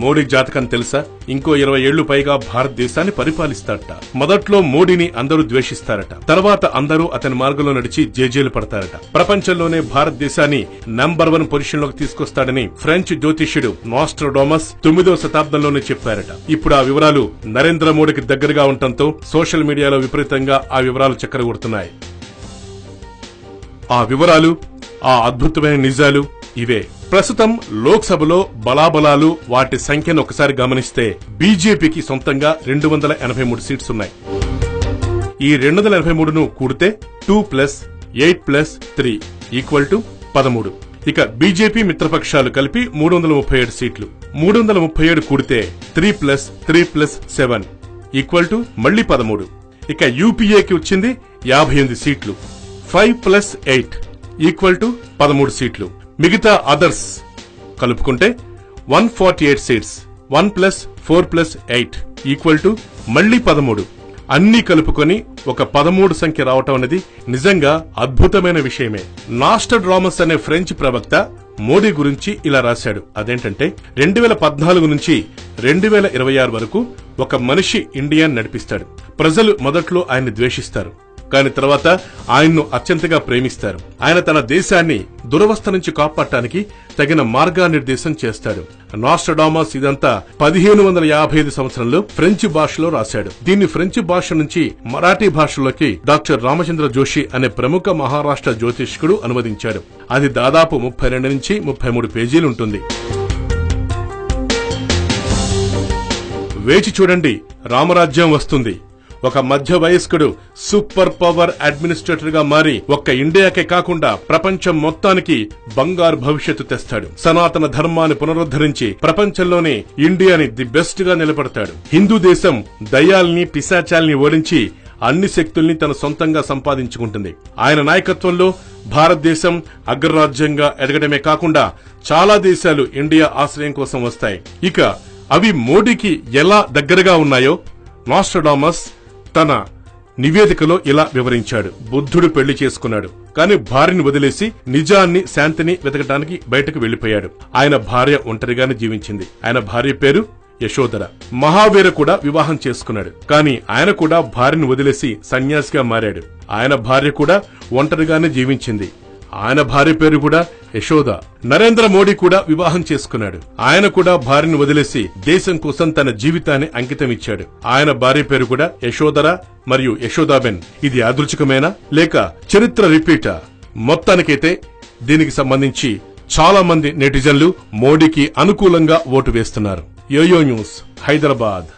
మోడీ జాతకం తెలుసా? ఇంకో 20 ఏళ్లు పైగా భారతదేశాన్ని పరిపాలిస్తారట. మొదట్లో మోడీని అందరూ ద్వేషిస్తారట. తర్వాత అందరూ అతని మార్గంలో నడిచి జేజేలు పడతారట. ప్రపంచంలోనే భారతదేశాన్ని నంబర్ 1 పొజిషన్ లోకి తీసుకొస్తాడని ఫ్రెంచ్ జ్యోతిష్యుడు నాస్ట్రాడామస్ 9వ శతాబ్దంలోనే చెప్పారట. ఇప్పుడు ఆ వివరాలు నరేంద్ర మోడీకి దగ్గరగా ఉండటంతో సోషల్ మీడియాలో విపరీతంగా ఆ వివరాలు చక్కరగొడుతున్నాయి. ఆ వివరాలు, ఆ అద్భుతమైన నిజాలు ఇవే. ప్రస్తుతం లోక్సభలో బలాబలాలు, వాటి సంఖ్యను ఒకసారి గమనిస్తే బీజేపీకి సొంతంగా 283 సీట్స్ ఉన్నాయి. ఈ 283ను కూడితే 2+8+3 = 13. ఇక బీజేపీ మిత్రపక్షాలు కలిపి 337 సీట్లు. 337 కూడితే 3+3+7 = మళ్లీ 13. ఇక యూపీఏకి వచ్చింది 58 సీట్లు. 5+8 = 13 సీట్లు. మిగతా అదర్స్ కలుపుకుంటే 148 సీట్స్. 1+4+8 = మళ్లీ 13. అన్ని కలుపుకొని ఒక 13 సంఖ్య రావటం అనేది నిజంగా అద్భుతమైన విషయమే. నాస్ట్రాడామస్ అనే ఫ్రెంచ్ ప్రవక్త మోడీ గురించి ఇలా రాశాడు. అదేంటంటే 2014 నుంచి 2026 వరకు ఒక మనిషి ఇండియాను నడిపిస్తాడు. ప్రజలు మొదట్లో ఆయన్ని ద్వేషిస్తారు, కాని తర్వాత ఆయన్ను అత్యంతగా ప్రేమిస్తారు. ఆయన తన దేశాన్ని దురవస్థ నుంచి కాపాడటానికి తగిన మార్గనిర్దేశం చేస్తాడు. నాస్ట్రాడామస్ ఇదంతా 1555 సంవత్సరంలో ఫ్రెంచ్ భాషలో రాశాడు. దీన్ని ఫ్రెంచ్ భాష నుంచి మరాఠీ భాషలోకి డాక్టర్ రామచంద్ర జోషి అనే ప్రముఖ మహారాష్ట్ర జ్యోతిష్కుడు అనువదించాడు. అది దాదాపు 32 నుంచి 33 పేజీలుంటుంది. వేచి చూడండి, రామరాజ్యం వస్తుంది. ఒక మధ్య వయస్కుడు సూపర్ పవర్ అడ్మినిస్ట్రేటర్ గా మారి ఒక్క ఇండియాకే కాకుండా ప్రపంచం మొత్తానికి బంగారు భవిష్యత్తు తెస్తాడు. సనాతన ధర్మాన్ని పునరుద్ధరించి ప్రపంచంలోనే ఇండియాని ది బెస్ట్ గా నిలబడతాడు. హిందూ దేశం దయ్యాల్ని, పిశాచాల్ని ఓడించి అన్ని శక్తుల్ని తన సొంతంగా సంపాదించుకుంటుంది. ఆయన నాయకత్వంలో భారతదేశం అగ్రరాజ్యంగా ఎదగడమే కాకుండా చాలా దేశాలు ఇండియా ఆశ్రయం కోసం వస్తాయి. ఇక అవి మోడీకి ఎలా దగ్గరగా ఉన్నాయో నాస్ట్రాడామస్ తన నివేదికలో ఇలా వివరించాడు. బుద్ధుడు పెళ్లి చేసుకున్నాడు, కాని భార్యని వదిలేసి నిజాన్ని, శాంతిని వెతకడానికి బయటకు వెళ్లిపోయాడు. ఆయన భార్య ఒంటరిగానే జీవించింది. ఆయన భార్య పేరు యశోధర. మహావీర కూడా వివాహం చేసుకున్నాడు, కాని ఆయన కూడా భార్యను వదిలేసి సన్యాసిగా మారాడు. ఆయన భార్య కూడా ఒంటరిగానే జీవించింది. ఆయన భార్య పేరు కూడా యశోద. నరేంద్ర మోడీ కూడా వివాహం చేసుకున్నాడు. ఆయన కూడా భార్యను వదిలేసి దేశం కోసం తన జీవితాన్ని అంకితమిచ్చాడు. ఆయన భార్య పేరు కూడా యశోధర మరియు యశోదాబెన్. ఇది యాదృచ్ఛికమేనా లేక చరిత్ర రిపీటా? మొత్తానికైతే దీనికి సంబంధించి చాలా మంది నెటిజన్లు మోడీకి అనుకూలంగా ఓటు వేస్తున్నారు. Yoyo news, Hyderabad.